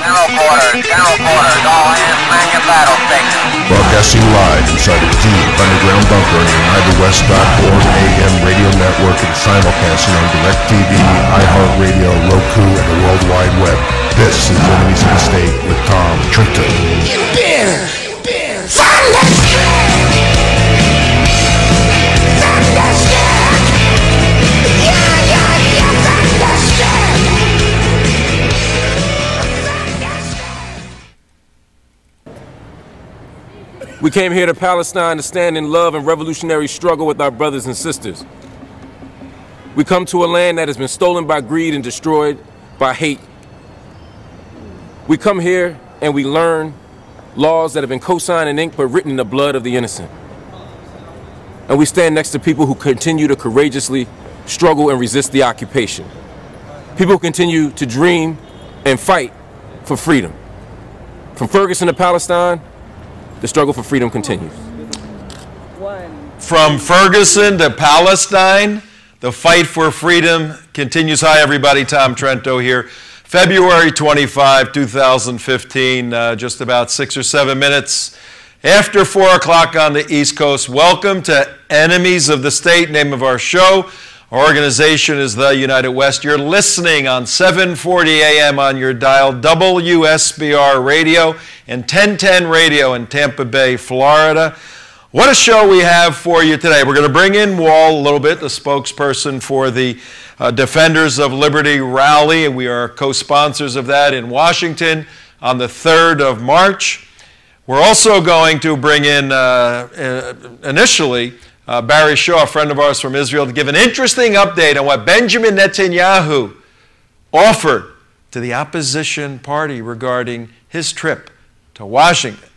General quarters, all hands man your battle stations. Broadcasting live inside a deep underground bunker in IvyWest.org AM radio network and simulcasting on DirecTV, iHeartRadio, Roku, and the World Wide Web. This is Enemies of the State with Tom Trinton. You bear, thunderstruck, We came here to Palestine to stand in love and revolutionary struggle with our brothers and sisters. We come to a land that has been stolen by greed and destroyed by hate. We come here and we learn laws that have been co-signed in ink but written in the blood of the innocent. And we stand next to people who continue to courageously struggle and resist the occupation. People who continue to dream and fight for freedom. From Ferguson to Palestine, the struggle for freedom continues. From Ferguson to Palestine, the fight for freedom continues. Hi, everybody. Tom Trento here. February 25, 2015, just about 6 or 7 minutes after 4 o'clock on the East Coast. Welcome to Enemies of the State, name of our show. Our organization is the United West. You're listening on 740 AM on your dial, WSBR Radio and 1010 Radio in Tampa Bay, Florida. What a show we have for you today. We're going to bring in Wall a little bit, the spokesperson for the Defenders of Liberty rally, and we are co-sponsors of that in Washington on the 3rd of March. We're also going to bring in, initially, Barry Shaw, a friend of ours from Israel, to give an interesting update on what Benjamin Netanyahu offered to the opposition party regarding his trip to Washington.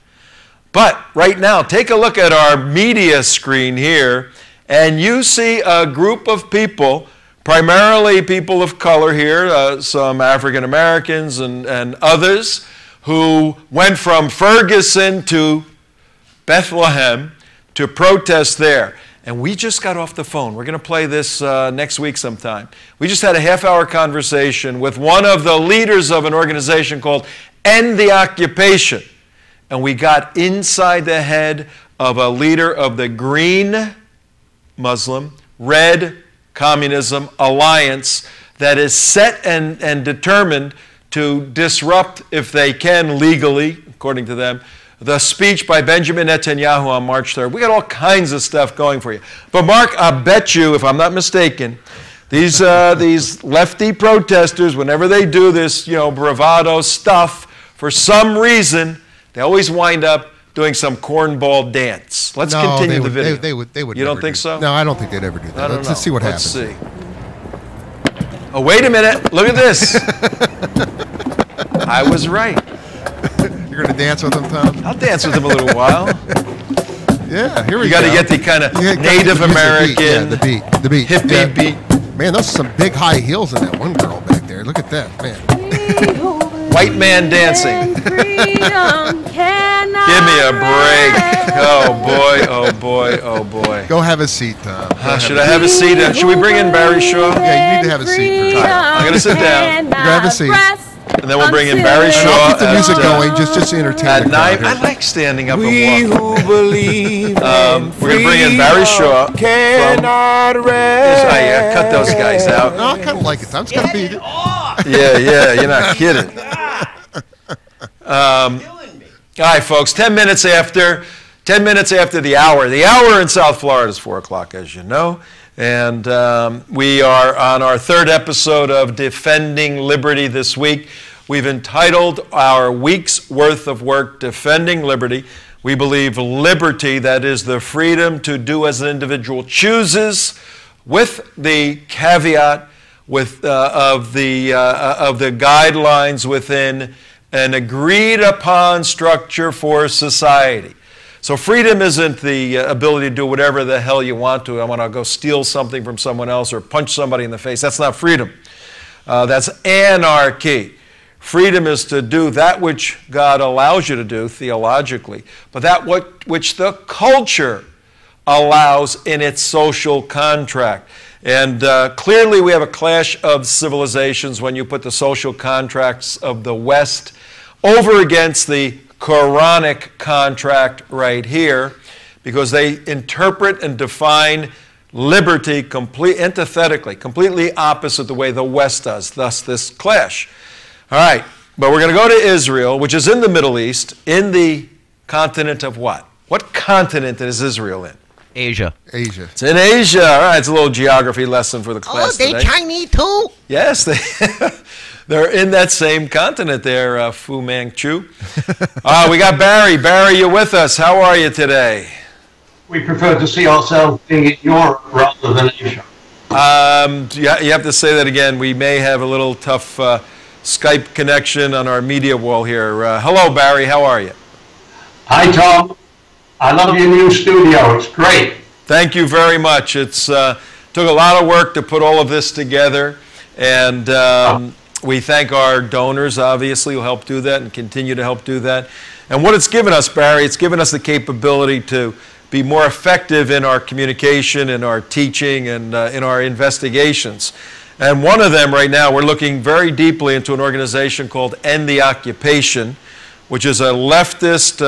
But right now, take a look at our media screen here, and you see a group of people, primarily people of color here, some African Americans and others, who went from Ferguson to Bethlehem to protest there. And we just got off the phone. We're going to play this next week sometime. We just had a half-hour conversation with one of the leaders of an organization called End the Occupation. And we got inside the head of a leader of the Green Muslim, Red Communism Alliance that is set and determined to disrupt, if they can legally, according to them, the speech by Benjamin Netanyahu on March 3rd. We got all kinds of stuff going for you. But Mark, I bet you, if I'm not mistaken, these lefty protesters, whenever they do this, bravado stuff, for some reason, they always wind up doing some cornball dance. Let's continue the video. They would. You don't think so? No, I don't think they'd ever do that. Let's see what happens. Let's see. Oh, wait a minute. Look at this. I was right. You're going to dance with them, Tom? I'll dance with them a little while. Yeah, here we go. You got to get the kind of Native American, the beat, hippie beat. Man, those are some big high heels in that one girl back there. Look at that, man. White man dancing. Give me a break. Oh, boy, oh, boy, oh, boy. Go have a seat, Tom. Should I have a seat? Should we bring in Barry Shaw? Yeah, you need to have a seat. I'm going to sit down. You're going to have a seat. And then we'll bring in Barry Shaw. I'll keep the music going, just to entertain at the crowd. 9. I like standing up and walking. We're going to bring in Barry Shaw. Cannot rest. Oh, yeah, cut those guys out. No, I kind of like it. Tom's got to beat it. Yeah, you're not kidding. All right, folks, 10 minutes after the hour. The hour in South Florida is 4 o'clock, as you know. And we are on our 3rd episode of Defending Liberty this week. We've entitled our week's worth of work, Defending Liberty. We believe liberty, that is the freedom to do as an individual chooses, with the caveat of the guidelines within an agreed upon structure for society. So freedom isn't the ability to do whatever the hell you want to. I want to go steal something from someone else or punch somebody in the face. That's not freedom. That's anarchy. Freedom is to do that which God allows you to do theologically, but that which the culture allows in its social contract. And clearly we have a clash of civilizations when you put the social contracts of the West over against the Quranic contract right here, because they interpret and define liberty antithetically, completely opposite the way the West does, thus this clash. All right, but we're going to go to Israel, which is in the Middle East, in the continent of what? What continent is Israel in? Asia. Asia. It's in Asia. All right, it's a little geography lesson for the class they today. Chinese too? Yes, they're in that same continent there, Fu Manchu. We got Barry. Barry, you're with us. How are you today? We prefer to see ourselves being in Europe rather than Asia. You have to say that again. We may have a little tough Skype connection on our media wall here. Hello, Barry. How are you? Hi, Tom. I love your new studio. It's great. Thank you very much. It's took a lot of work to put all of this together, and we thank our donors, obviously, who help do that and continue to help do that. And what it's given us, Barry, it's given us the capability to be more effective in our communication, in our teaching, and in our investigations. And one of them right now, we're looking very deeply into an organization called End the Occupation, which is a leftist,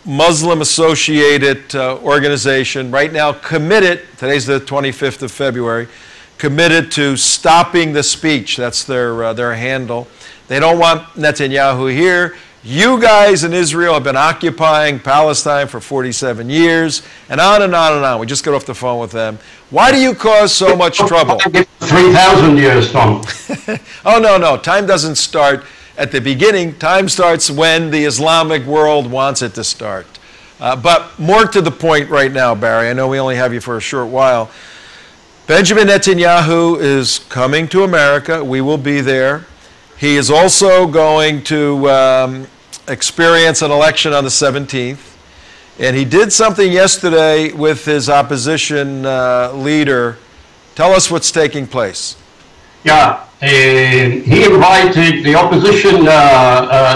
Muslim-associated organization right now committed, today's the 25th of February, committed to stopping the speech. That's their handle. They don't want Netanyahu here. You guys in Israel have been occupying Palestine for 47 years, and on and on and on. We just got off the phone with them. Why do you cause so much trouble? 3,000 years, Tom. Oh, no. Time doesn't start at the beginning. Time starts when the Islamic world wants it to start. But more to the point right now, Barry. I know we only have you for a short while. Benjamin Netanyahu is coming to America. We will be there. He is also going to experience an election on the 17th. And he did something yesterday with his opposition leader. Tell us what's taking place. Yeah, he invited the opposition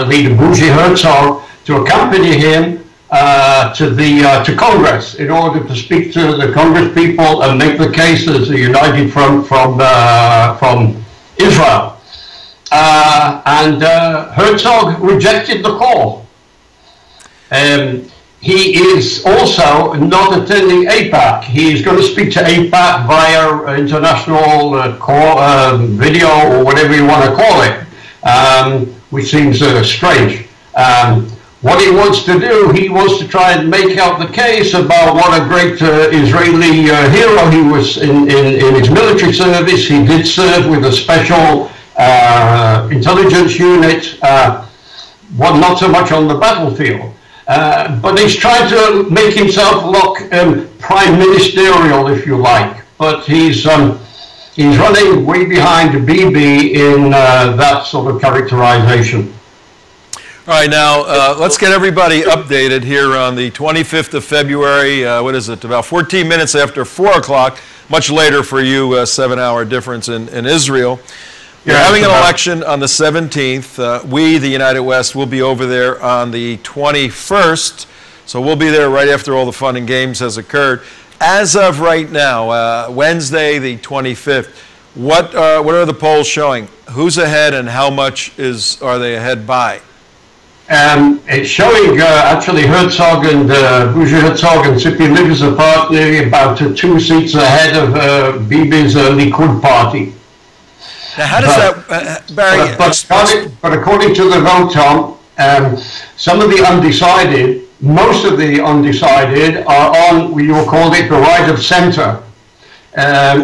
leader, Bibi Herzog, to accompany him to Congress in order to speak to the Congress people and make the case as a united front from Israel. And Herzog rejected the call. He is also not attending AIPAC. He is going to speak to AIPAC via international video or whatever you want to call it, which seems strange. What he wants to do, he wants to try and make out the case about what a great Israeli hero he was in his military service. He did serve with a special intelligence unit, not so much on the battlefield. But he's trying to make himself look prime ministerial, if you like. But he's running way behind Bibi in that sort of characterization. All right, now let's get everybody updated here on the 25th of February. What is it? About 14 minutes after 4 o'clock, much later for you, 7-hour difference in Israel. You're having an election on the 17th. We, the United West, will be over there on the 21st. So we'll be there right after all the fun and games has occurred. As of right now, Wednesday, the 25th, what are the polls showing? Who's ahead and how much are they ahead by? It's showing actually Herzog and Bibi Herzog and Tzipi Livni's party about 2 seats ahead of Bibi's Likud party. Now, how does that, Barry? But according to the vote, Tom, some of the undecided, most of the undecided are on, you called it the right of center.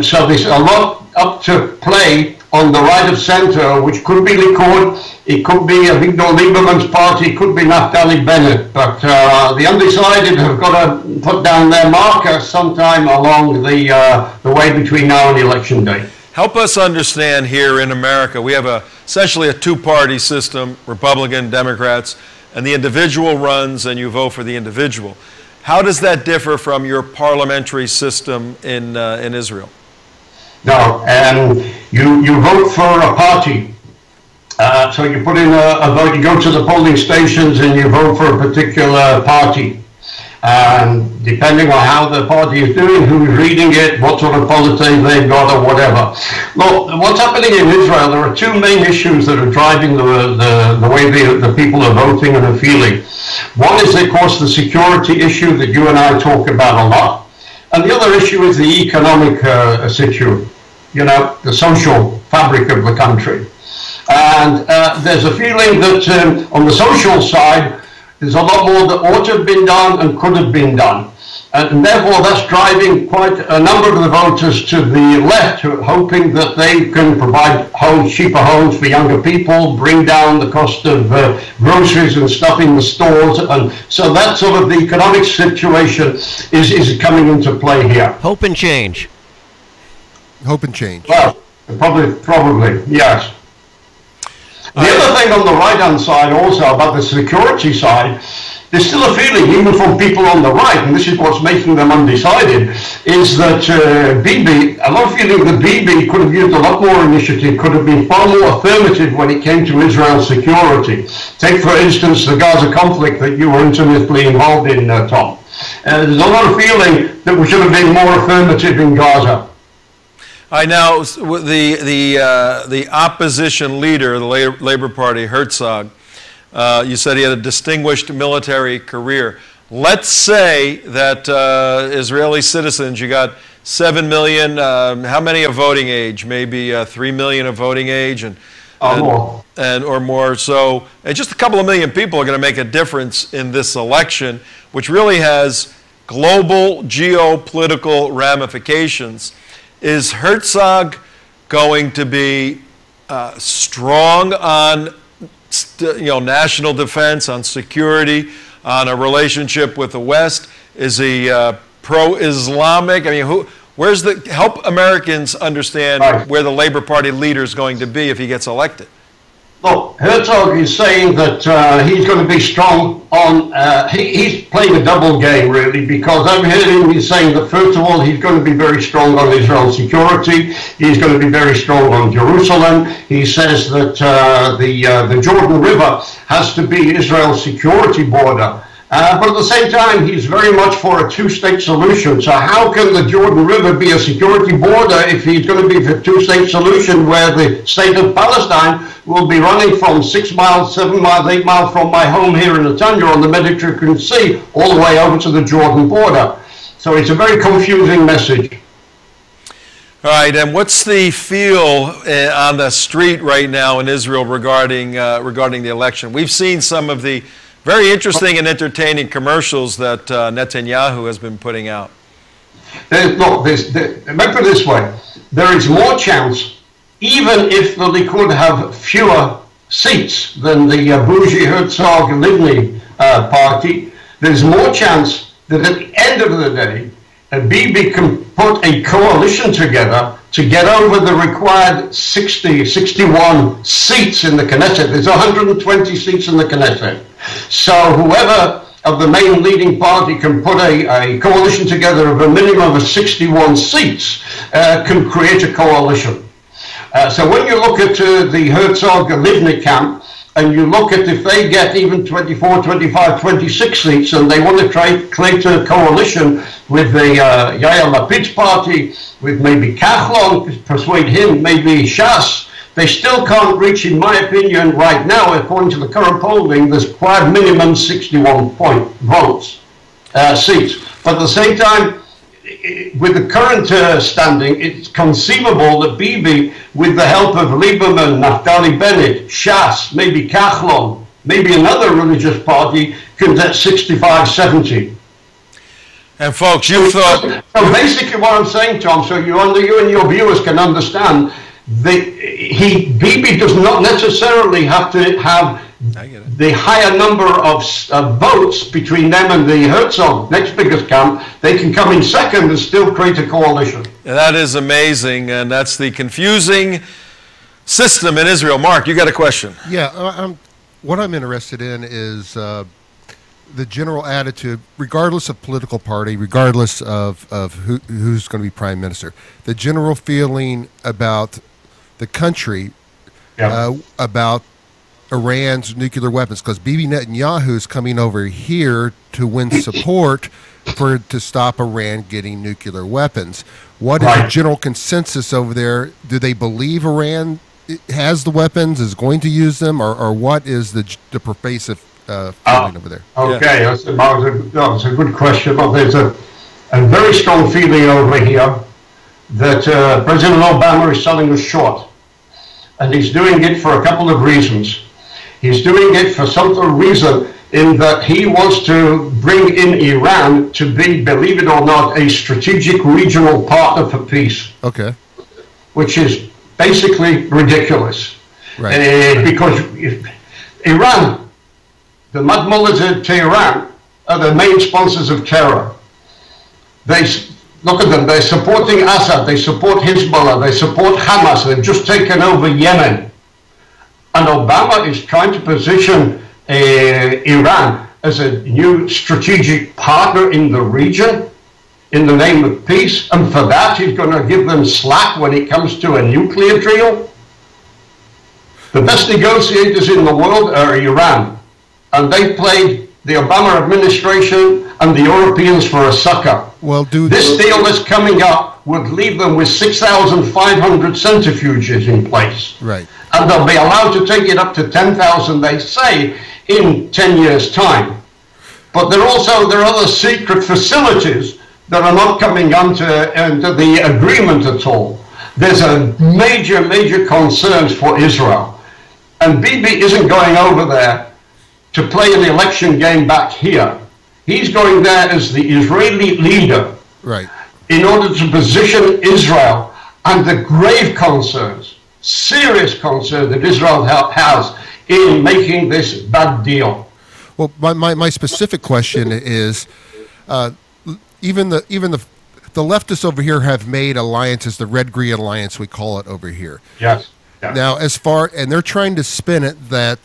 So there's a lot up to play on the right of center, which could be Likud, it could be Avigdor Lieberman's party, it could be Naftali Bennett. But the undecided have got to put down their marker sometime along the way between now and election day. Help us understand here in America, we have essentially a two-party system, Republican, Democrats, and the individual runs and you vote for the individual. How does that differ from your parliamentary system in Israel? No, you vote for a party. So you put in a vote, you go to the polling stations and you vote for a particular party. And depending on how the party is doing, who's reading it, what sort of politics they've got or whatever. Look, what's happening in Israel, there are two main issues that are driving the way the people are voting and are feeling. One is, of course, the security issue that you and I talk about a lot. And the other issue is the economic issue, you know, the social fabric of the country. And there's a feeling that on the social side, there's a lot more that ought to have been done and could have been done. And therefore, that's driving quite a number of the voters to the left, who are hoping that they can provide homes, cheaper homes for younger people, bring down the cost of groceries and stuff in the stores. And so that sort of the economic situation is coming into play here. Hope and change. Hope and change. Well, probably, yes. The other thing on the right-hand side also about the security side, there's still a feeling, even from people on the right, and this is what's making them undecided, is that Bibi, a lot of feeling that Bibi could have used a lot more initiative, could have been far more affirmative when it came to Israel's security. Take, for instance, the Gaza conflict that you were intimately involved in, Tom. There's a lot of feeling that we should have been more affirmative in Gaza. I know the opposition leader, the Labor Party, Herzog, you said he had a distinguished military career. Let's say that Israeli citizens, you got 7 million, how many of voting age? Maybe 3 million of voting age or more. So just a couple of million people are going to make a difference in this election, which really has global geopolitical ramifications. Is Herzog going to be strong on national defense, on security, on a relationship with the West? Is he pro-Islamic? I mean, where's help Americans understand where the Labor Party leader is going to be if he gets elected? Look, Herzog is saying that he's going to be strong on, he's playing a double game really, because I've heard him saying that first of all he's going to be very strong on Israel's security, he's going to be very strong on Jerusalem. He says that the Jordan River has to be Israel's security border. But at the same time, he's very much for a two-state solution. So how can the Jordan River be a security border if he's going to be for a two-state solution where the state of Palestine will be running from 6 miles, 7 miles, 8 miles from my home here in Netanyahu on the Mediterranean Sea all the way over to the Jordan border? So it's a very confusing message. All right, and what's the feel on the street right now in Israel regarding the election? We've seen some of the very interesting and entertaining commercials that Netanyahu has been putting out. Remember this way, there is more chance, even if the Likud have fewer seats than the bougie Herzog-Livni party, there's more chance that at the end of the day, Bibi can put a coalition together to get over the required 61 seats in the Knesset. There's 120 seats in the Knesset. So whoever of the main leading party can put a coalition together of a minimum of 61 seats can create a coalition. So when you look at the Herzog-Livni camp, and you look at if they get even 24, 25, 26 seats, and they want to create a coalition with the Yair Lapid's party, with maybe Kahlon, persuade him, maybe Shas, they still can't reach, in my opinion, right now, according to the current polling, there's required minimum 61 seats. But at the same time, with the current standing, it's conceivable that Bibi, with the help of Lieberman, Naftali Bennett, Shas, maybe Kahlon, maybe another religious party, can get 65, 70. And folks, you thought... So basically what I'm saying, Tom, so you and your viewers can understand, Bibi does not necessarily have to have the higher number of votes between them and the Herzog, next biggest camp. They can come in second and still create a coalition. That is amazing, and that's the confusing system in Israel. Mark, you got a question? Yeah, what I'm interested in is the general attitude, regardless of political party, regardless of who's going to be prime minister, the general feeling about the country, about Iran's nuclear weapons? Because Bibi Netanyahu is coming over here to win support to stop Iran getting nuclear weapons. What is the general consensus over there? Do they believe Iran has the weapons, is going to use them, or what is the pervasive feeling over there? Okay, that's a good question. But there's a very strong feeling over here that President Obama is selling us short. And he's doing it for a couple of reasons. He's doing it for some reason in that he wants to bring in Iran to be, believe it or not, a strategic regional partner for peace. Okay. Which is basically ridiculous. Right. Because Iran, the mud mullahs in Tehran, are the main sponsors of terror. Look at them, they're supporting Assad, they support Hezbollah, they support Hamas, they've just taken over Yemen. And Obama is trying to position Iran as a new strategic partner in the region in the name of peace, and for that he's going to give them slack when it comes to a nuclear deal. The best negotiators in the world are Iran, and they played the Obama administration and the Europeans for a sucker. Well, this deal that's coming up would leave them with 6,500 centrifuges in place. Right. And they'll be allowed to take it up to 10,000, they say, in 10 years' time. But there are other secret facilities that are not coming into the agreement at all. There's a major concerns for Israel. And Bibi isn't going over there to play an election game back here. He's going there as the Israeli leader, right, in order to position Israel and the grave concerns, serious concern that Israel has in making this bad deal. Well, my specific question is, even the leftists over here have made alliances, the red-green alliance we call it over here. Yes. Yeah. Now, and they're trying to spin it that,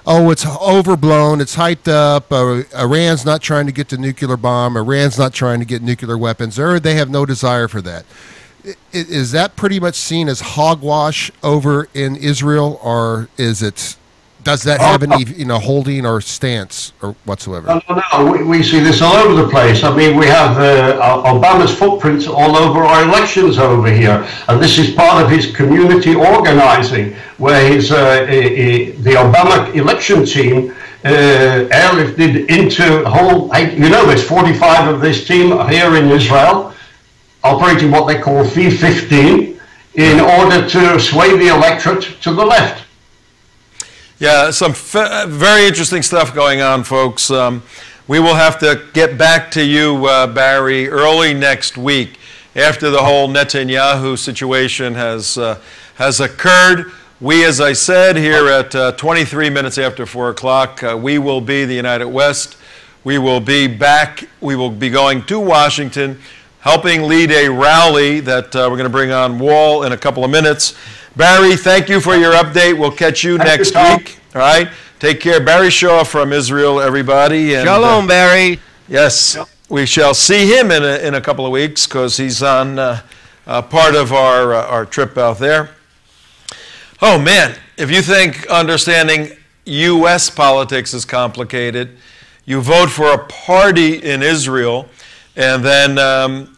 it's overblown, it's hyped up, Iran's not trying to get the nuclear bomb, Iran's not trying to get nuclear weapons, or they have no desire for that. Is that pretty much seen as hogwash over in Israel, or does that have any holding or stance or whatsoever? No, we see this all over the place. I mean, we have Obama's footprints all over our elections over here, and this is part of his community organizing, where the Obama election team airlifted into there's 45 of this team here in Israel, operating what they call V15, in order to sway the electorate to the left. Yeah, some very interesting stuff going on, folks. We will have to get back to you, Barry, early next week after the whole Netanyahu situation has occurred. We, as I said, here at 23 minutes after 4 o'clock, we will be the United West. We will be back. We will be going to Washington, helping lead a rally that we're going to bring on Wall in a couple of minutes. Barry, thank you for your update. We'll catch you next week. All right? Take care. Barry Shaw from Israel, everybody. And, Shalom, Barry. Yes, we shall see him in a couple of weeks because he's on part of our trip out there. Oh, man, if you think understanding U.S. politics is complicated, you vote for a party in Israel, and then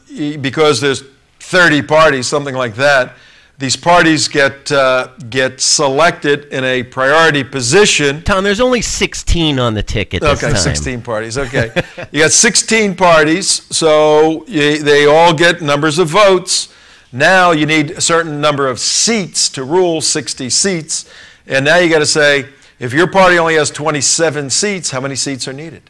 because there's 30 parties, something like that, these parties get selected in a priority position. Tom, there's only 16 on the ticket this time. Okay, 16 parties. Okay. You got 16 parties, so they all get numbers of votes. Now you need a certain number of seats to rule, 60 seats. And now you got to say, if your party only has 27 seats, how many seats are needed?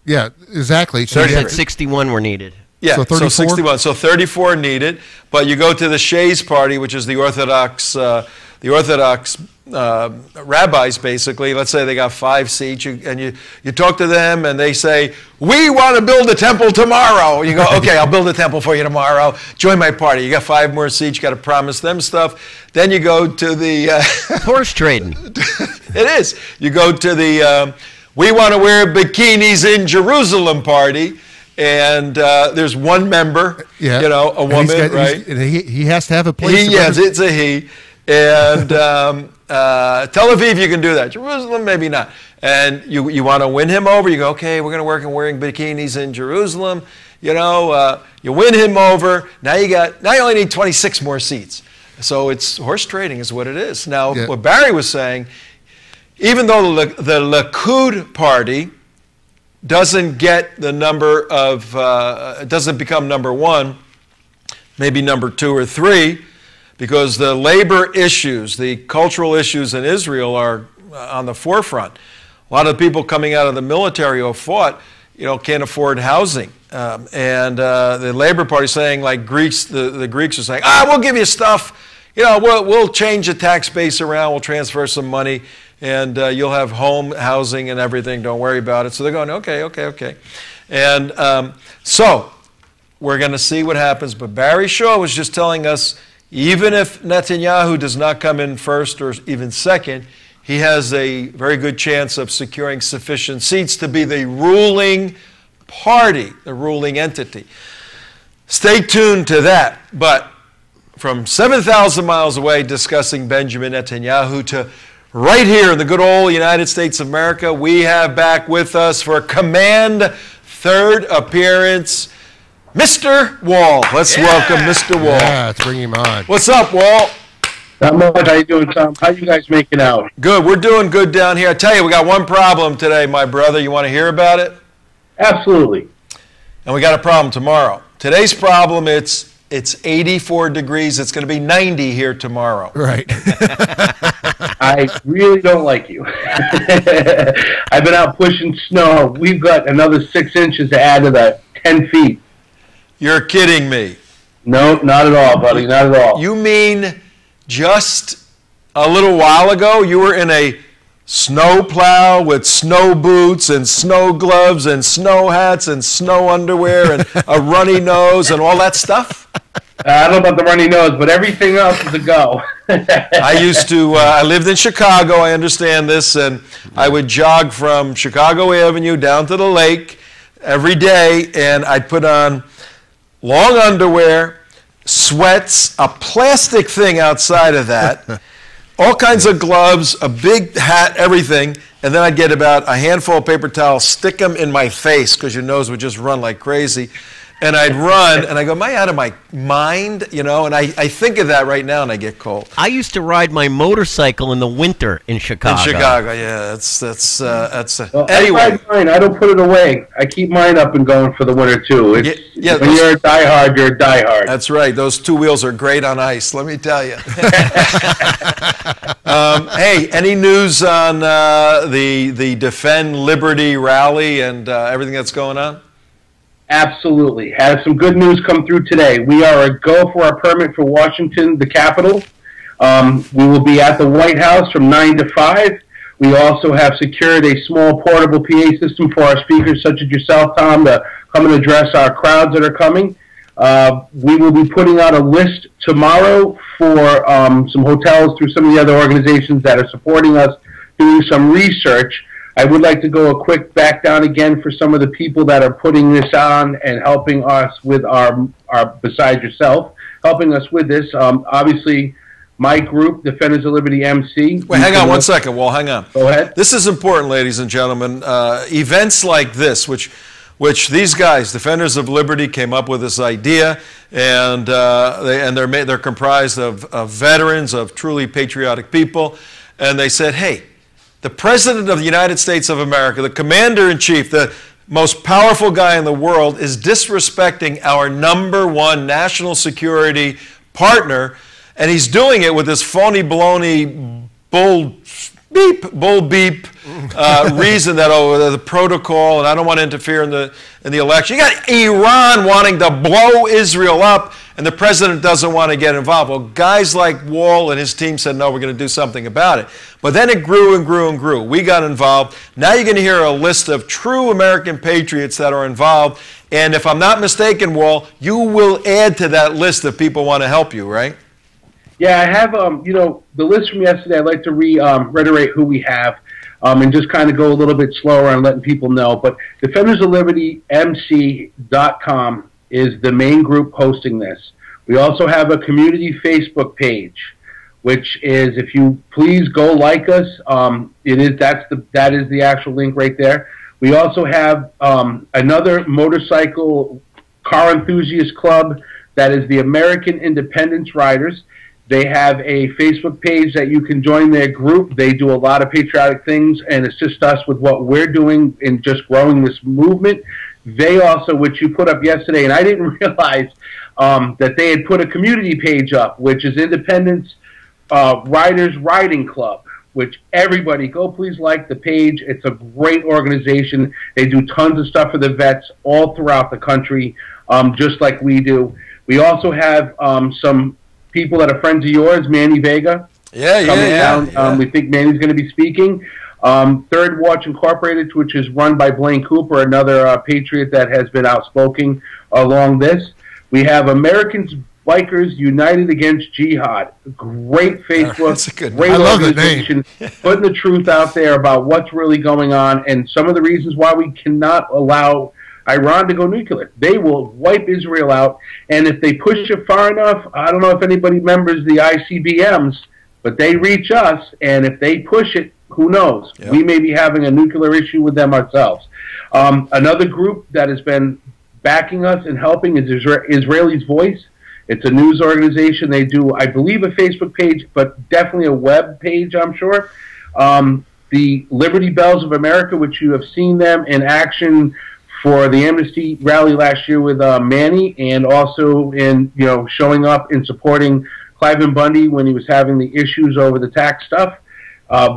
Yeah, exactly. So you said 61 were needed. Yeah, so 61. So 34 needed, but you go to the Shays party, which is the Orthodox rabbis, basically. Let's say they got 5 seats, and you talk to them, and they say, "We want to build a temple tomorrow." You go, "Okay, I'll build a temple for you tomorrow. Join my party." You got 5 more seats. You got to promise them stuff. Then you go to the horse trading. It is. You go to the "We want to wear bikinis in Jerusalem" party. And there's one member, a woman, right? And he has to have a place. Yes, it's a he. And Tel Aviv, you can do that. Jerusalem, maybe not. And you want to win him over. You go, okay, we're going to work on wearing bikinis in Jerusalem. You know, you win him over. Now you only need 26 more seats. So it's horse trading is what it is. Now, what Barry was saying, even though the Likud party doesn't get the number of, doesn't become number one, maybe number 2 or 3, because the labor issues, the cultural issues in Israel are on the forefront. A lot of people coming out of the military who have fought, you know, can't afford housing. And the Labor Party saying, like Greeks, the Greeks are saying, we'll give you stuff. You know, we'll change the tax base around, we'll transfer some money, and you'll have home, housing, and everything. Don't worry about it. So they're going, okay. And so we're going to see what happens. But Barry Shaw was just telling us, even if Netanyahu does not come in first or even second, he has a very good chance of securing sufficient seats to be the ruling party, the ruling entity. Stay tuned to that. But from 7,000 miles away discussing Benjamin Netanyahu to right here in the good old United States of America, we have back with us for Command third appearance, Mr. Wall. Let's welcome Mr. Wall. Yeah, let's bring him on. What's up, Wall? Not much. How you doing, Tom? How you guys making out? Good. We're doing good down here. I tell you, we got one problem today, my brother. You want to hear about it? Absolutely. And we got a problem tomorrow. Today's problem, it's 84 degrees. It's going to be 90 here tomorrow. Right. I really don't like you. I've been out pushing snow. We've got another 6 inches to add to that 10 feet. You're kidding me. No, not at all, buddy. Not at all. You mean just a little while ago you were in a snow plow with snow boots and snow gloves and snow hats and snow underwear and a runny nose and all that stuff? I don't know about the runny nose, but everything else is a go. I lived in Chicago, I understand this, and I would jog from Chicago Avenue down to the lake every day, and I'd put on long underwear, sweats, a plastic thing outside of that, all kinds of gloves, a big hat, everything, and then I'd get about a handful of paper towels, stick them in my face because your nose would just run like crazy, and I'd run, and I go, am I out of my mind? You know, and I think of that right now, and I get cold. I used to ride my motorcycle in the winter in Chicago. In Chicago, yeah, Well, anyway. I ride mine. I don't put it away. I keep mine up and going for the winter too. When you're a diehard, you're a diehard. That's right. Those 2 wheels are great on ice, let me tell you. Hey, any news on the Defend Liberty rally and everything that's going on? Absolutely. Had some good news come through today. We are a go for our permit for Washington, the Capitol. We will be at the White House from 9 to 5. We also have secured a small portable PA system for our speakers, such as yourself, Tom, to come and address our crowds that are coming. We will be putting out a list tomorrow for some hotels through some of the other organizations that are supporting us, doing some research. I would like to go a quick back down again for some of the people that are putting this on and helping us with our besides yourself, helping us with this. Obviously, my group, Defenders of Liberty MC. Wait, hang on 1 second, Wall, hang on. Go ahead. This is important, ladies and gentlemen. Events like this, which these guys, Defenders of Liberty, came up with this idea, and they're comprised of veterans, of truly patriotic people, and they said, hey, the President of the United States of America, the Commander-in-Chief, the most powerful guy in the world, is disrespecting our #1 national security partner, and he's doing it with this phony baloney bull beep reason that the protocol and I don't want to interfere in the election. You got Iran wanting to blow Israel up, and the president doesn't want to get involved. Well, guys like Wall and his team said, no, we're going to do something about it. But then it grew and grew and grew. We got involved. Now you're going to hear a list of true American patriots that are involved. And if I'm not mistaken, Wall, you will add to that list if people want to help you, right? Yeah, I have, the list from yesterday. I'd like to reiterate who we have and just kind of go a little bit slower on letting people know. But DefendersOfLibertyMC.com is the main group hosting this. We also have a community Facebook page. which is, if you please go like us, that is the actual link right there. We also have another motorcycle car enthusiast club that is the American Independence Riders. They have a Facebook page that you can join their group. They do a lot of patriotic things and assist us with what we're doing in just growing this movement. They also, which you put up yesterday, and I didn't realize that they had put a community page up, which is Independence Riders Riding Club, which everybody go please like the page. It's a great organization. They do tons of stuff for the vets all throughout the country, just like we do. We also have some people that are friends of yours, Manny Vega. Coming down. We think Manny's going to be speaking. Third Watch Incorporated, which is run by Blaine Cooper, another patriot that has been outspoken along this. We have Americans Bikers United Against Jihad. Great Facebook, great organization, putting the truth out there about what's really going on and some of the reasons why we cannot allow Iran to go nuclear. They will wipe Israel out, and if they push it far enough, I don't know if anybody remembers the ICBMs, but they reach us, and if they push it, who knows? Yep. We may be having a nuclear issue with them ourselves. Another group that has been backing us and helping is Israeli's Voice. It's a news organization. They do, I believe, a Facebook page, but definitely a web page, I'm sure. The Liberty Bells of America, which you have seen them in action for the Amnesty rally last year with Manny, and also in showing up and supporting Cliven Bundy when he was having the issues over the tax stuff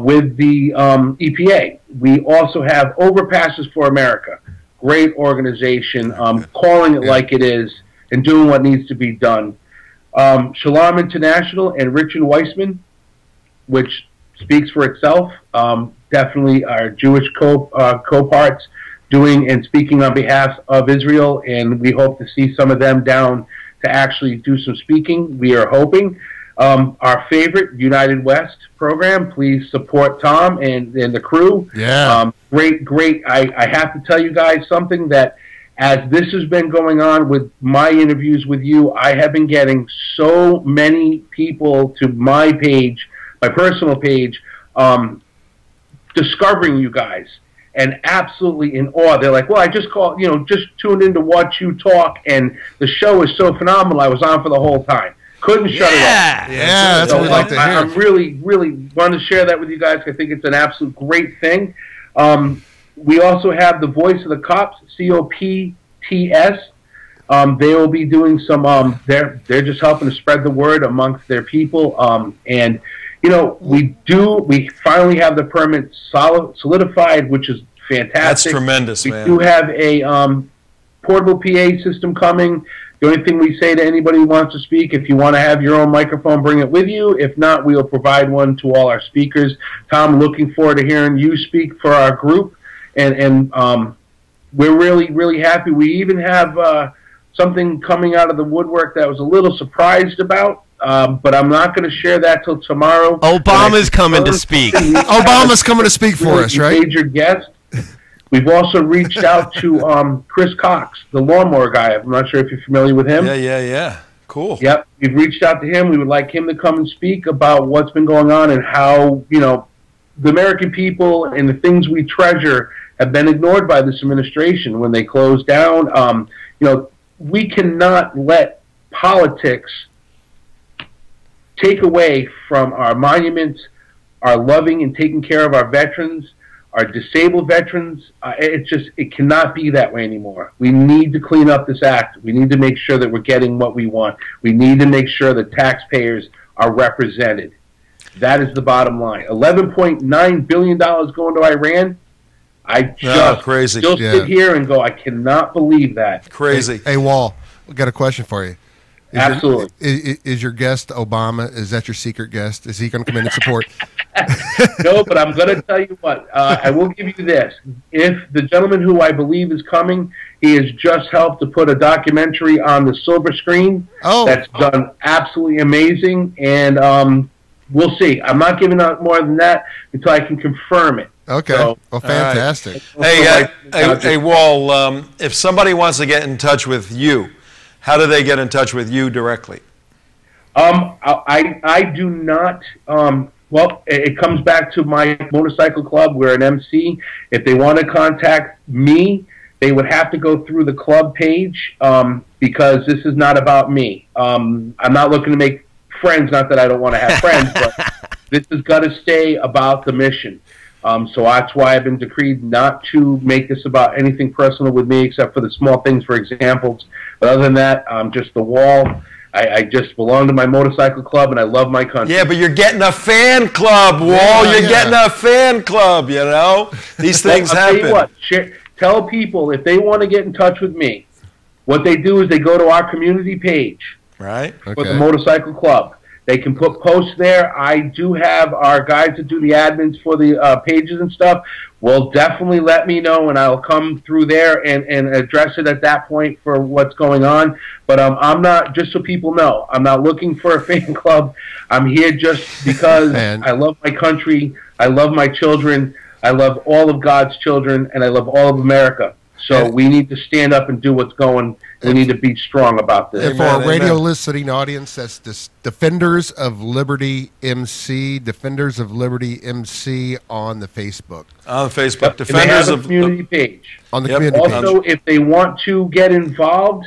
with the EPA. We also have Overpasses for America, great organization, calling it like it is and doing what needs to be done. Shalom International and Richard Weissman, which speaks for itself, definitely our Jewish co-parts doing and speaking on behalf of Israel, and we hope to see some of them down to actually do some speaking. We are hoping. Our favorite United West program, please support Tom and the crew. Yeah. Great. I have to tell you guys something, that as this has been going on with my interviews with you, I have been getting so many people to my page, my personal page, discovering you guys. And absolutely in awe. They're like, well, I just just tuned in to watch you talk, and the show is so phenomenal. I was on for the whole time. Couldn't shut it off. Yeah, that's what we like to hear. I'm really wanting to share that with you guys. I think it's an absolute great thing. We also have the Voice of the Cops, COPTS. They will be doing some. They're just helping to spread the word amongst their people. And we finally have the permit solidified, which is fantastic. That's tremendous, man. We do have a portable PA system coming. The only thing we say to anybody who wants to speak, if you want to have your own microphone, bring it with you. If not, we'll provide one to all our speakers. Tom, looking forward to hearing you speak for our group. And we're really happy. We even have something coming out of the woodwork that I was a little surprised about. But I'm not going to share that till tomorrow. Obama's coming to speak. Obama's coming to speak for us, right? Major guest. We've also reached out to Chris Cox, the lawnmower guy. I'm not sure if you're familiar with him. Yeah. Cool. Yep. We've reached out to him. We would like him to come and speak about what's been going on and how, the American people and the things we treasure have been ignored by this administration when they closed down. We cannot let politics take away from our monuments, our loving and taking care of our veterans, our disabled veterans. It cannot be that way anymore. We need to clean up this act. We need to make sure that we're getting what we want. We need to make sure that taxpayers are represented. That is the bottom line. $11.9 billion going to Iran. I just crazy. Still sit here and go, I cannot believe that. Crazy. Hey, Wall, we got a question for you. Absolutely. Is your guest Obama? Is that your secret guest? Is he going to come in and support? No, but I'm going to tell you what. I will give you this. If the gentleman who I believe is coming, he has just helped to put a documentary on the silver screen. That's done absolutely amazing. And we'll see. I'm not giving out more than that until I can confirm it. Okay. So, well, fantastic. Right. Hey, Wall, if somebody wants to get in touch with you, how do they get in touch with you directly? I do not. Well, it comes back to my motorcycle club. We're an MC. If they want to contact me, they would have to go through the club page because this is not about me. I'm not looking to make friends. Not that I don't want to have friends, but this has got to stay about the mission. So that's why I've been decreed not to make this about anything personal with me, except for the small things, for examples. But other than that, just the wall. I just belong to my motorcycle club, and I love my country. Yeah, but you're getting a fan club, Wall. You're getting a fan club, you know? These things happen. Tell you what, tell people if they want to get in touch with me, what they do is they go to our community page for the motorcycle club. They can put posts there. I do have our guys that do the admins for the pages and stuff. Will definitely let me know, and I'll come through there and address it at that point for what's going on. But I'm not, just so people know, I'm not looking for a fan club. I'm here just because I love my country, I love my children, I love all of God's children, and I love all of America. So we need to stand up and do what's going. We need to be strong about this. And for our radio listening audience, that's this Defenders of Liberty MC, Defenders of Liberty MC on the Facebook. On the Facebook, Defenders they have a community page. On the community page. Also, if they want to get involved,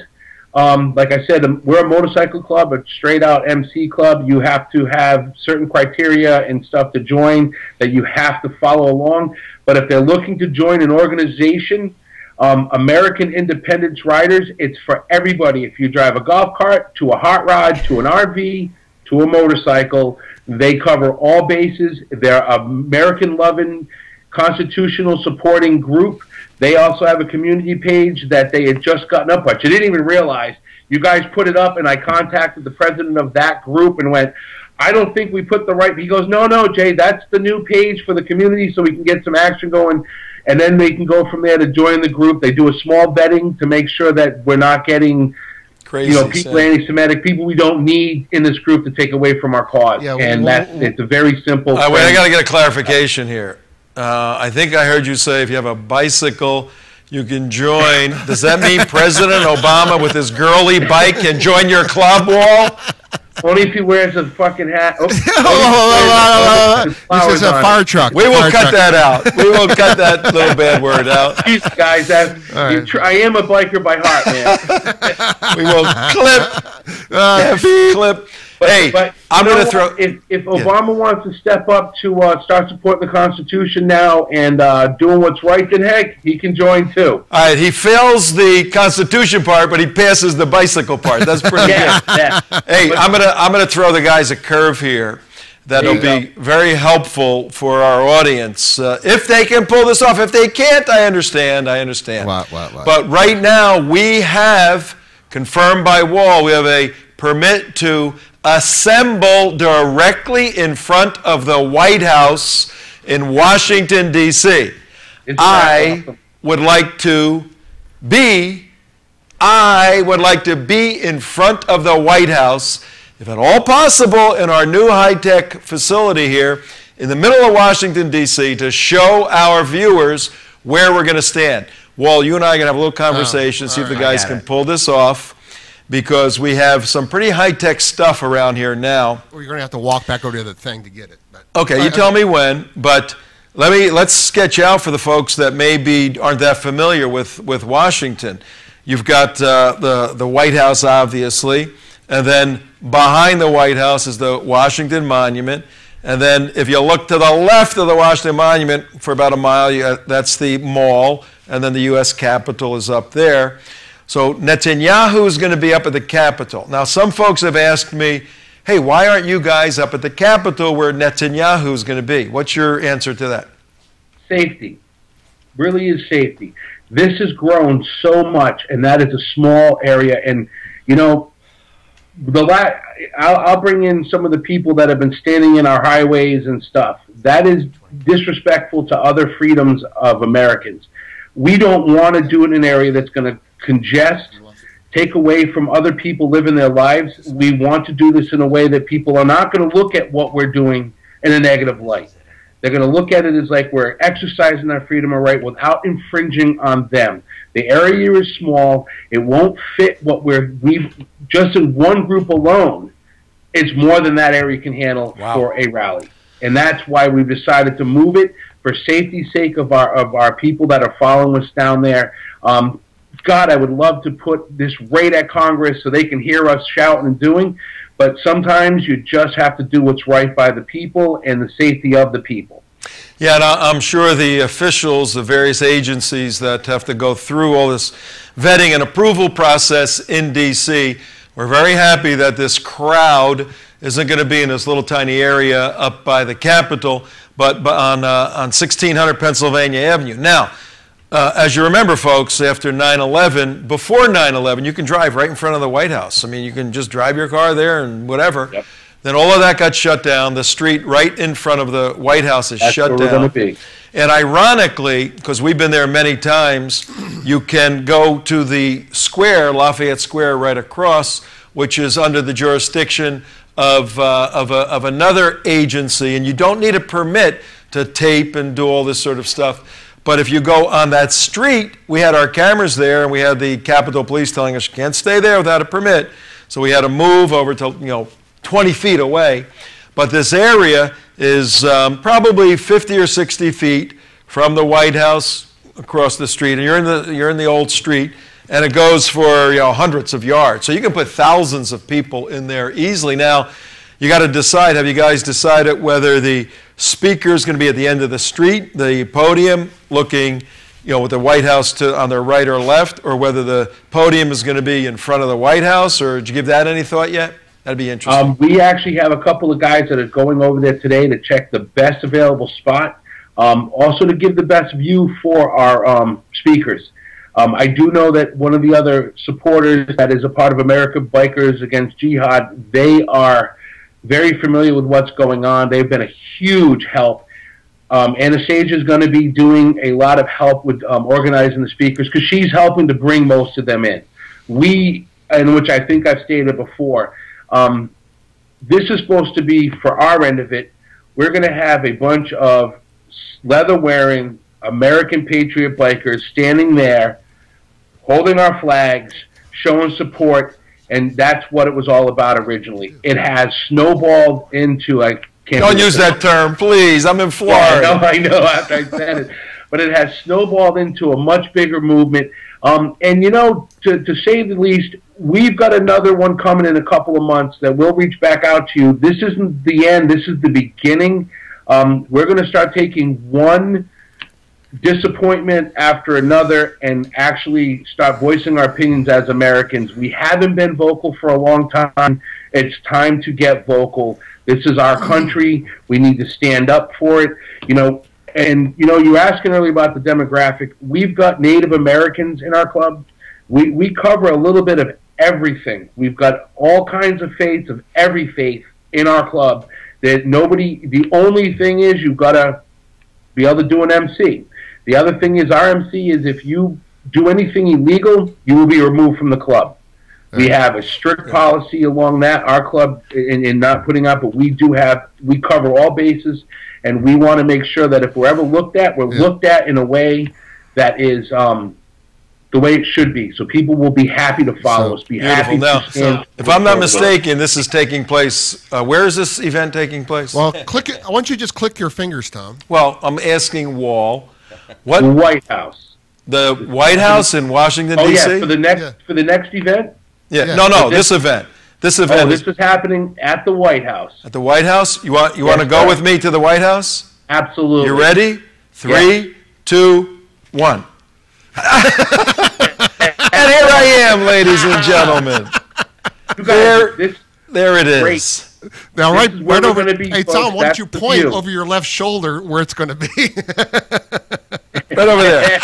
like I said, we're a motorcycle club, a straight-out MC club. You have to have certain criteria and stuff to join that you have to follow along. But if they're looking to join an organization, American Independence Riders, it's for everybody. If you drive a golf cart, to a hot rod, to an RV, to a motorcycle, they cover all bases. They're American-loving, constitutional supporting group. They also have a community page that they had just gotten up, but you didn't even realize. You guys put it up, and I contacted the president of that group and went, I don't think we put the right... He goes, no, Jay, that's the new page for the community so we can get some action going. And then they can go from there to join the group. They do a small vetting to make sure that we're not getting crazy, people anti-Semitic, people we don't need in this group to take away from our cause. Yeah, and it's a very simple... wait, I got to get a clarification here. I think I heard you say if you have a bicycle, you can join. Does that mean President Obama with his girly bike can join your club, Wall? Only if he wears a fucking hat. This is a fire truck. We will cut that out. We will cut that little bad word out. Jeez, guys, I am a biker by heart, man. We will clip. But I'm going to throw... If Obama wants to step up to start supporting the Constitution now and doing what's right, then heck, he can join too. All right, he fails the Constitution part, but he passes the bicycle part. That's pretty good. Yeah. Hey, I'm gonna throw the guys a curve here that'll be very helpful for our audience. If they can pull this off. If they can't, I understand. But right now, we have, confirmed by Wall, we have a permit to assemble directly in front of the White House in Washington, D.C. I would like to be in front of the White House, if at all possible, in our new high-tech facility here in the middle of Washington, D.C., to show our viewers where we're going to stand. Wall, you and I are going to have a little conversation, see if the guys can pull this off, because we have some pretty high-tech stuff around here now. Well, you're going to have to walk back over to the thing to get it. But. Okay, you tell me when, but let's sketch out for the folks that maybe aren't that familiar with Washington. You've got the White House, obviously, and then behind the White House is the Washington Monument, and then if you look to the left of the Washington Monument for about a mile, that's the mall, and then the U.S. Capitol is up there. So Netanyahu is going to be up at the Capitol. Now, some folks have asked me, hey, why aren't you guys up at the Capitol where Netanyahu is going to be? What's your answer to that? Safety. Really is safety. This has grown so much, and that is a small area. And, you know, I'll bring in some of the people that have been standing in our highways and stuff. That is disrespectful to other freedoms of Americans. We don't want to do it in an area that's going to congest, take away from other people living their lives. We want to do this in a way that people are not going to look at what we're doing in a negative light. They're going to look at it as like we're exercising our freedom of right without infringing on them. The area is small. It won't fit what we've just in one group alone. it's more than that area can handle for a rally. And that's why we've decided to move it for safety's sake of our people that are following us down there. God, I would love to put this right at Congress so they can hear us shouting and doing, but sometimes you just have to do what's right by the people and the safety of the people. Yeah, and I'm sure the officials, the various agencies that have to go through all this vetting and approval process in D.C., we're very happy that this crowd isn't going to be in this little tiny area up by the Capitol, but on 1600 Pennsylvania Avenue. Now, as you remember, folks, after 9/11, before 9/11, you can drive right in front of the White House. I mean, you can just drive your car there and whatever. Yep. Then all of that got shut down. The street right in front of the White House is shut down. That's where we're going to be. And ironically, because we've been there many times, you can go to the square, Lafayette Square, right across, which is under the jurisdiction of another agency, and you don't need a permit to tape and do all this sort of stuff. But if you go on that street, we had our cameras there, and we had the Capitol Police telling us you can't stay there without a permit. So we had to move over to 20 feet away. But this area is probably 50 or 60 feet from the White House across the street, and you're in the old street, and it goes for hundreds of yards. So you can put thousands of people in there easily. Now, you got to decide. Have you guys decided whether the speaker is going to be at the end of the street, the podium, looking, with the White House on their right or left, or whether the podium is going to be in front of the White House? Or did you give that any thought yet? That'd be interesting. We actually have a couple of guys that are going over there today to check the best available spot, also to give the best view for our speakers. I do know that one of the other supporters that is a part of America Bikers Against Jihad, they are very familiar with what's going on. They've been a huge help. Anastasia is going to be doing a lot of help with organizing the speakers because she's helping to bring most of them in. And which I think I've stated before, this is supposed to be, for our end of it, we're going to have a bunch of leather-wearing American patriot bikers standing there, holding our flags, showing support, and that's what it was all about originally. It has snowballed into, Don't use that term, please. I'm in Florida. Yeah, I know after I said it. But it has snowballed into a much bigger movement. And, to say the least, we've got another one coming in a couple of months that we'll reach back out to you. This isn't the end. This is the beginning. We're going to start taking one disappointment after another and actually start voicing our opinions as Americans. We haven't been vocal for a long time. It's time to get vocal. This is our country. We need to stand up for it. And you were asking earlier about the demographic. We've got Native Americans in our club. We cover a little bit of everything. We've got all kinds of faiths of every faith in our club. The only thing is you've got to be able to do an MC. The other thing is our MC is if you do anything illegal, you will be removed from the club. We have a strict policy along that, our club, in not putting up, but we cover all bases, and we want to make sure that if we're ever looked at, we're looked at in a way that is the way it should be. So people will be happy to follow us, be happy to stand. If I'm not mistaken, this is taking place, where is this event taking place? Well, click it. Why don't you just click your fingers, Tom? Well, I'm asking Wall. What? The White House. The White House in Washington, D.C.? Oh, yeah, for the next event? Yeah. No, this event. This event. This is happening at the White House. At the White House? You want to go with me to the White House? Absolutely. You ready? 3, 2, 1. And here I am, ladies and gentlemen. There it is. Now, right over. Hey, Tom, why don't you point over your left shoulder where it's going to be? Right over there.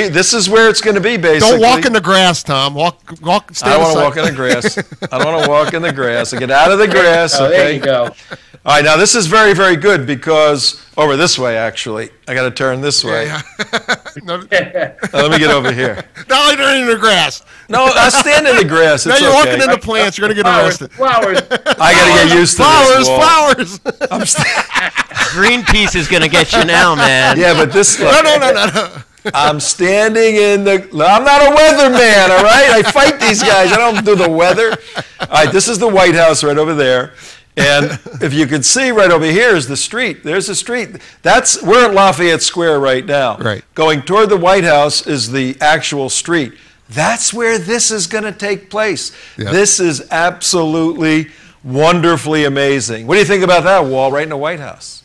This is where it's going to be, basically. Don't walk in the grass, Tom. Walk. Stay I don't want to walk in the grass. I don't want to walk in the grass. I get out of the grass. Oh, there you go. All right, now this is very, very good because over this way, actually. I got to turn this way. Yeah. Let me get over here. No, you're in the grass. No, I stand in the grass. It's now you're okay. walking into plants. You're going to get arrested. Flowers. I got to get used to this. Flowers. Greenpeace is going to get you now, man. Yeah, but this. No. I'm standing in the, I'm not a weatherman, all right? I fight these guys. I don't do the weather. All right, this is the White House right over there. And if you can see right over here is the street. There's the street. We're at Lafayette Square right now. Right. Going toward the White House is the actual street. That's where this is going to take place. Yep. This is absolutely wonderfully amazing. What do you think about that, Wall, right in the White House?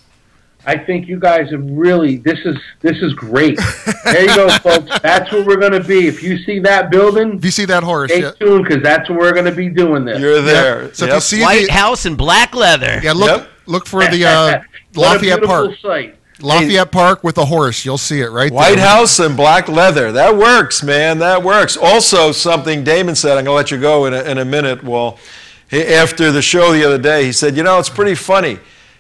I think you guys have really, this is great. There you go, folks. That's where we're going to be. If you see that building, If you see that horse, stay tuned, because that's where we're going to be doing this. You're there. Yep. So if you see White House and black leather. Yeah, look for the What a Lafayette beautiful Park. sight. Lafayette Park with a horse. You'll see it right White there. House and black leather. That works, man. That works. Also, something Damon said, I'm going to let you go in a minute, Wall. After the show the other day, he said, it's pretty funny.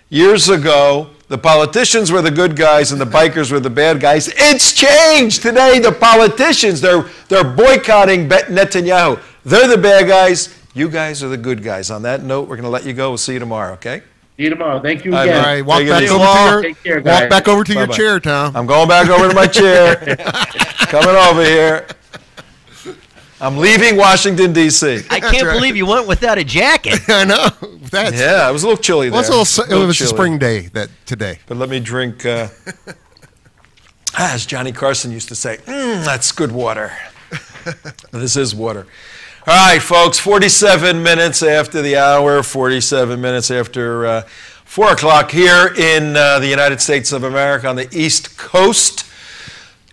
Years ago, the politicians were the good guys and the bikers were the bad guys. It's changed. Today, the politicians, they're boycotting Netanyahu. They're the bad guys. You guys are the good guys. On that note, we're going to let you go. We'll see you tomorrow, okay? See you tomorrow. Thank you All again. All right, walk Take it back easy. over Take care, guys. walk back over to your Bye-bye. chair, Tom. I'm going back over to my chair. Coming over here. I'm leaving Washington, D.C. I can't believe you went without a jacket. I know. That's Yeah, it was a little chilly there. It was a chilly. spring day today. But let me drink, as Johnny Carson used to say, that's good water. This is water. All right, folks, 47 minutes after the hour, 47 minutes after 4 o'clock here in the United States of America on the East Coast.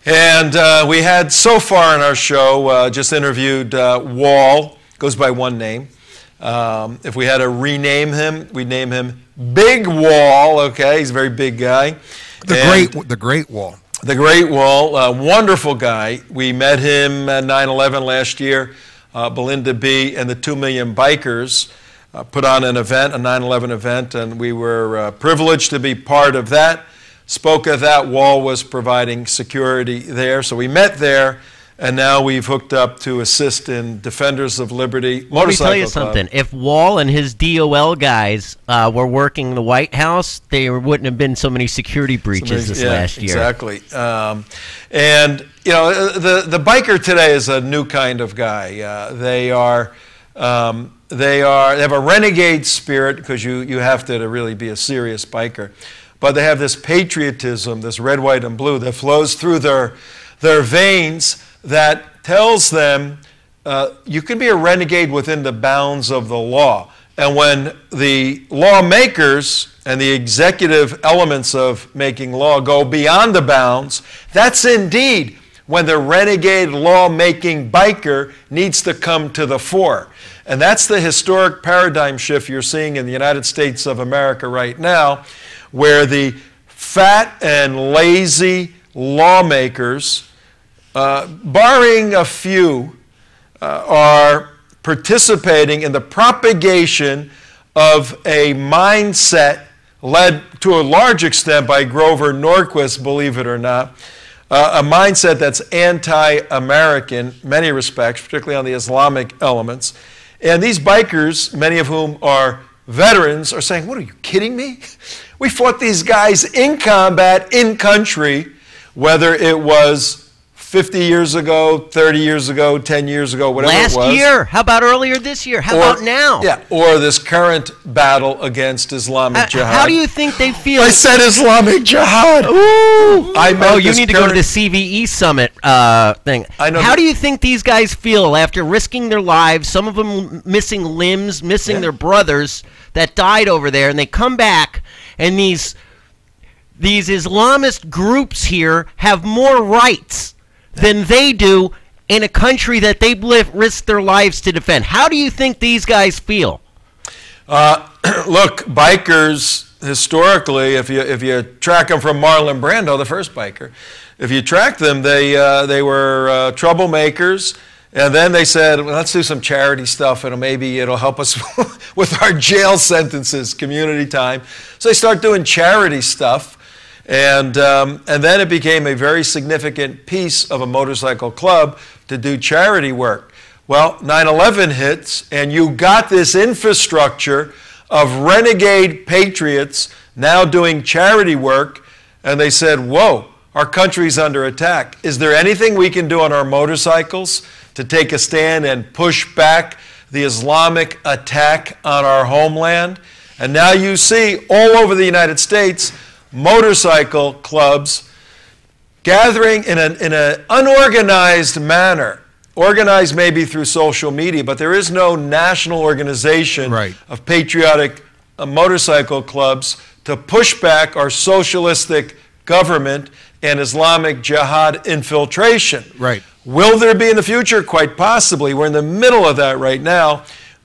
And we had so far in our show just interviewed Wall, goes by one name. If we had to rename him, we'd name him Big Wall, okay? He's a very big guy. The Great Wall. The Great Wall, wonderful guy. We met him at 9/11 last year. Belinda B. and the 2 Million Bikers put on an event, a 9/11 event, and we were privileged to be part of that. Spoke at that. Wall was providing security there, so we met there, and now we've hooked up to assist in Defenders of Liberty Motorcycle Let me tell you Club. something. If Wall and his DOL guys were working the White House, there wouldn't have been so many security breaches this last year. Exactly. And the biker today is a new kind of guy. They have a renegade spirit, because you have to really be a serious biker. But they have this patriotism, this red, white, and blue that flows through their veins that tells them you can be a renegade within the bounds of the law. And when the lawmakers and the executive elements of making law go beyond the bounds, that's indeed when the renegade law-making biker needs to come to the fore. And that's the historic paradigm shift you're seeing in the United States of America right now, where the fat and lazy lawmakers, barring a few, are participating in the propagation of a mindset led to a large extent by Grover Norquist, believe it or not, a mindset that's anti-American in many respects, particularly on the Islamic elements. And these bikers, many of whom are veterans, are saying, what, are you kidding me? We fought these guys in combat, in country, whether it was 50 years ago, 30 years ago, 10 years ago, whatever it was. Last year? How about earlier this year? How about now? Yeah, or this current battle against Islamic Jihad. How do you think they feel? I said Islamic Jihad. Ooh. I meant you this need to go to current- the CVE summit thing. I know How that- do you think these guys feel after risking their lives, some of them missing limbs, missing their brothers that died over there, and they come back, and these Islamist groups here have more rights than they do in a country that they risked their lives to defend? How do you think these guys feel? Look, bikers historically, if you track them from Marlon Brando, the first biker, if you track them, they were troublemakers, and then they said, well, let's do some charity stuff, and maybe it'll help us with our jail sentences, community time. So they start doing charity stuff. And then it became a very significant piece of a motorcycle club to do charity work. Well, 9/11 hits, and you got this infrastructure of renegade patriots now doing charity work, and they said, whoa, Our country's under attack. Is there anything we can do on our motorcycles to take a stand and push back the Islamic attack on our homeland? And now you see all over the United States motorcycle clubs gathering in an unorganized manner. Organized maybe through social media, but there is no national organization of patriotic motorcycle clubs to push back our socialistic government and Islamic jihad infiltration. Will there be in the future? Quite possibly. We're in the middle of that right now.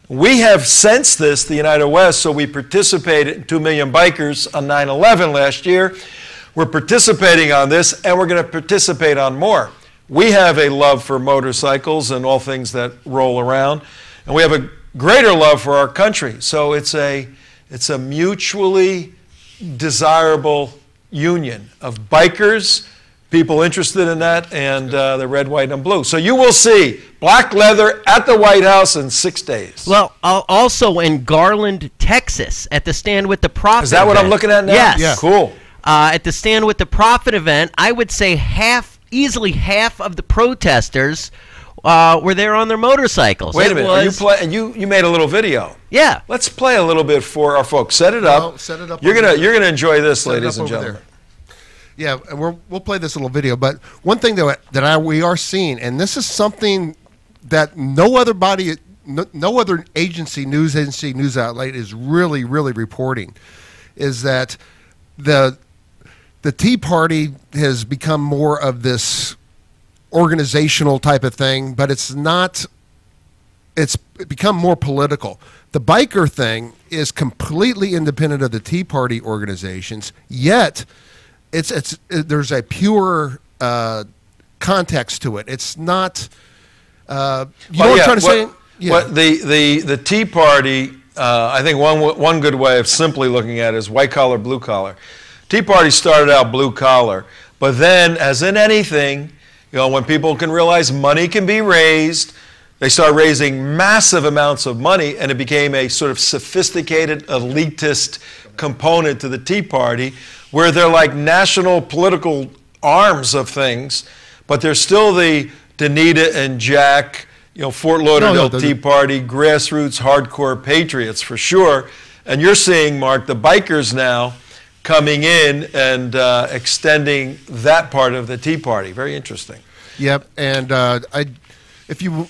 We have sensed this, the United West, so we participated in 2 million bikers on 9/11 last year. We're participating on this, and we're going to participate on more. We have a love for motorcycles and all things that roll around, and we have a greater love for our country. So it's a mutually desirable union of bikers, people interested in that, and the red, white, and blue. So you will see black leather at the White House in 6 days. Well, also in Garland, Texas, at the Stand with the Prophet. Is that what I'm looking at now? Yes. Yeah. Cool. At the Stand with the Prophet event, I would say easily half of the protesters were there on their motorcycles. Wait a minute, you made a little video. Yeah. Let's play a little bit for our folks. Set it up. Set it up. You're gonna enjoy this, ladies and gentlemen. Yeah, and we'll play this little video. But one thing that we are seeing, and this is something that no other agency, news outlet is really reporting, is that the Tea Party has become more of this organizational type of thing, but it's become more political. The biker thing is completely independent of the Tea Party organizations, yet there's a pure context to it. It's not, you know what I'm trying to say? Yeah. What the Tea Party, I think one good way of simply looking at it is white collar, blue collar. Tea Party started out blue collar, but then, as in anything, when people can realize money can be raised, they start raising massive amounts of money, and it became a sort of sophisticated, elitist component to the Tea Party, where they're like national political arms of things, but they're still the Danita and Jack, Fort Lauderdale Tea Party, grassroots, hardcore patriots for sure. And you're seeing, Mark, the bikers now coming in and extending that part of the Tea Party. Very interesting. Yep, and if you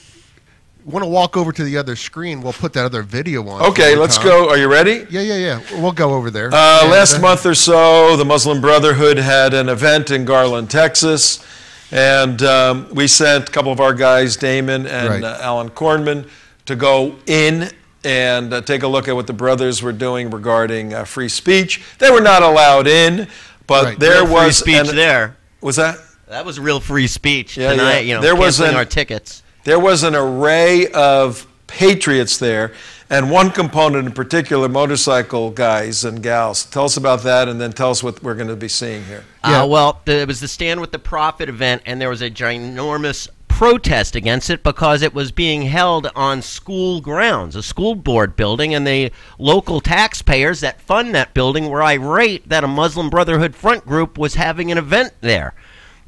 want to walk over to the other screen, we'll put that other video on. Okay, let's go. Are you ready? Yeah. We'll go over there. Last month or so, the Muslim Brotherhood had an event in Garland, Texas, and we sent a couple of our guys, Damon and Alan Kornman, to go in and take a look at what the brothers were doing regarding free speech. They were not allowed in, but there was free speech there. Was that? That was real free speech Yeah, tonight. yeah. There was our tickets. There was an array of patriots there, and one component in particular, motorcycle guys and gals. Tell us about that, and then tell us what we're going to be seeing here. Well, it was the Stand with the Prophet event, and there was a ginormous protest against it because it was being held on school grounds, a school board building, and the local taxpayers that fund that building were irate that a Muslim Brotherhood front group was having an event there.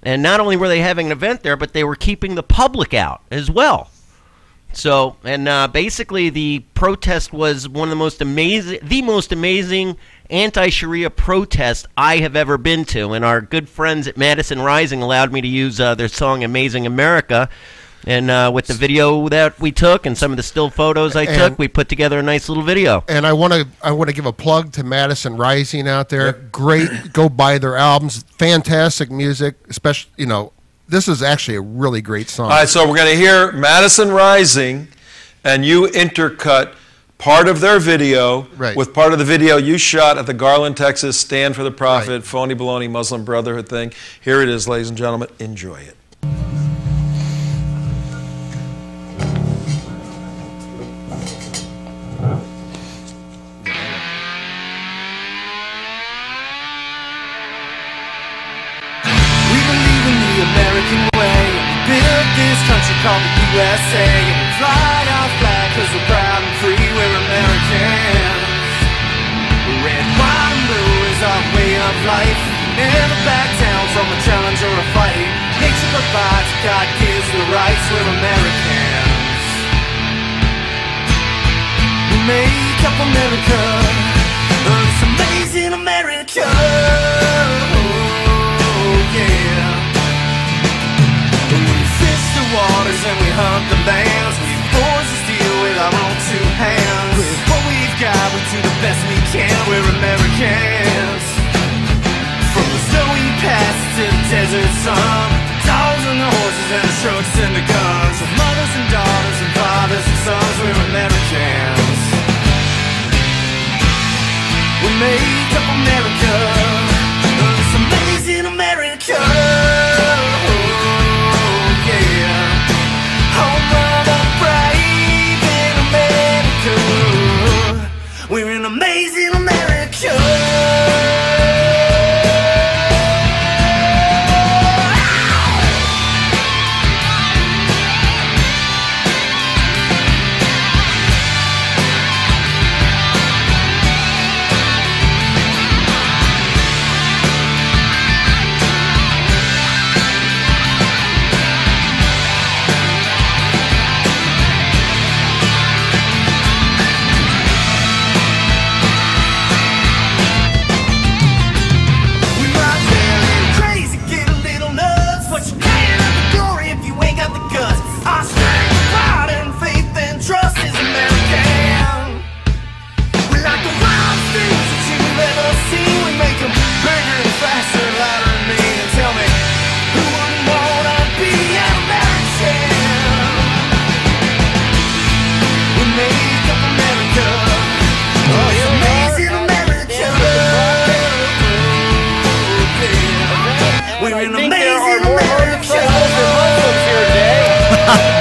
And not only were they having an event there, but they were keeping the public out as well. So, and basically the protest was one of the most amazing anti-Sharia protest I have ever been to. And our good friends at Madison Rising allowed me to use their song Amazing America. And with the video that we took and some of the still photos I took, we put together a nice little video. And I want to give a plug to Madison Rising out there. Great, go buy their albums. Fantastic music, especially this is actually a really great song. All right, so we're going to hear Madison Rising, and you intercut part of their video with part of the video you shot at the Garland, Texas Stand for the Prophet, phony baloney Muslim Brotherhood thing. Here it is, ladies and gentlemen. Enjoy it. Called the USA, and we fly our flag cause we're proud and free, we're Americans. Red, white, and blue is our way of life. Never back down from a challenge. abides, God gives the rights, we're Americans. We make up America, it's amazing America. Oh yeah. We fish the waters and we hunt the lands. We forge the steel with our own two hands. With what we've got, we do the best we can. We're Americans. From the snowy pass to the desert sun, dogs and the horses and the trucks and the guns, with mothers and daughters and fathers and sons, we're Americans. We make up America, it's amazing America. Oh yeah, home of the brave in America. We're an amazing America.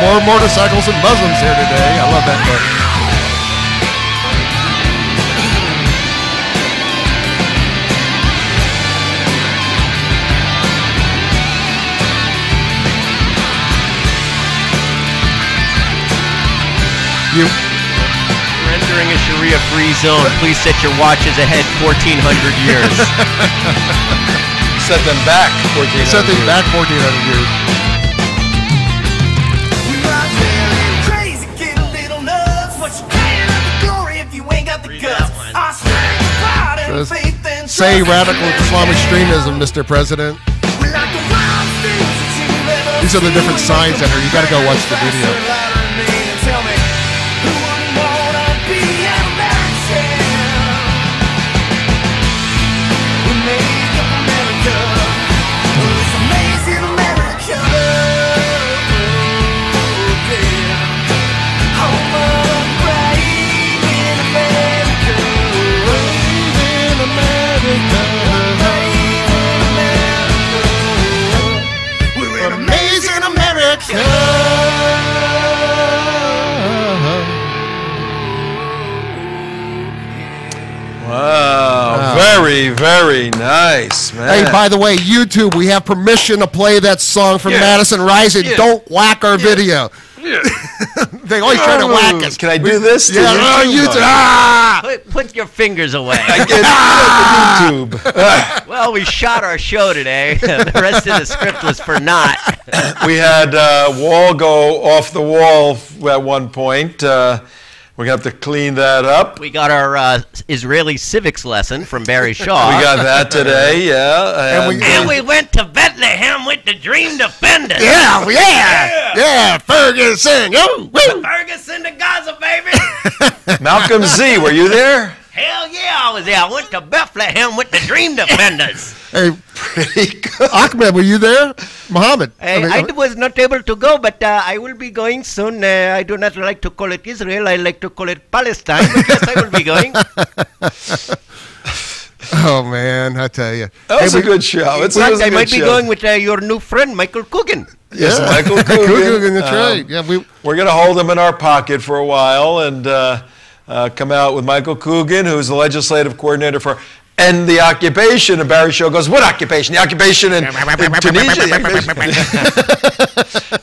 More motorcycles and Muslims here today. I love that book. You Entering a Sharia-free zone. Please set your watches ahead 1,400 years. Set them back 1,400 set them back 1,400 years. Say radical Islamic extremism, Mr. President. These are the different signs that are. You got to go watch the video. Wow, very, very nice, man. Hey, by the way, YouTube, we have permission to play that song from Madison Rising. Don't whack our video. They always try to whack us. Can I do this? Yeah, YouTube. Put your fingers away. I get YouTube. Well, we shot our show today. The rest of the script was for naught. We had Wall go off the wall at one point. We're going to have to clean that up. We got our Israeli civics lesson from Barry Shaw. We got that today, yeah. And we went to Bethlehem with the Dream Defenders. Yeah, Ferguson. Oh, woo. Ferguson to Gaza, baby. Malcolm Z, were you there? Hell yeah, I was there. I went to Bethlehem with the Dream Defenders. Hey, pretty good. Ahmed, were you there? Muhammad? I was not able to go, but I will be going soon. I do not like to call it Israel. I like to call it Palestine. But yes, I will be going. Oh, man, I tell you. That was a good show. I might be going with your new friend, Michael Coogan. Yes, Michael Coogan. That's right. Yeah, we're going to hold him in our pocket for a while and come out with Michael Coogan, who's the legislative coordinator for End the Occupation. And Barry Shaw goes, what occupation? The occupation in Tunisia?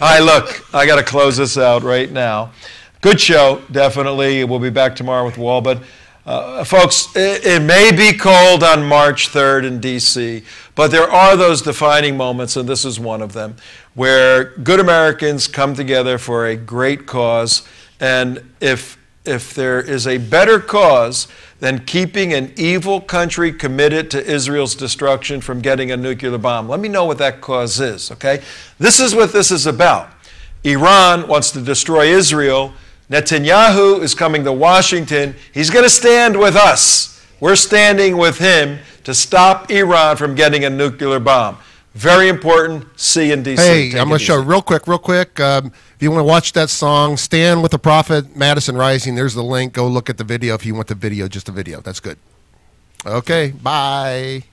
All right, look, I got to close this out right now. Good show, definitely. We'll be back tomorrow with Wall, but Folks, it may be cold on March 3rd in D.C., but there are those defining moments, and this is one of them, where good Americans come together for a great cause. And if there is a better cause than keeping an evil country committed to Israel's destruction from getting a nuclear bomb, let me know what that cause is, okay? This is what this is about. Iran wants to destroy Israel. Netanyahu is coming to Washington. He's going to stand with us. We're standing with him to stop Iran from getting a nuclear bomb. Very important. See you in D.C. Hey, I'm going to show real quick. If you want to watch that song, Stand with the Prophet, Madison Rising, there's the link. Go look at the video if you want the video, just the video. That's good. Okay, bye.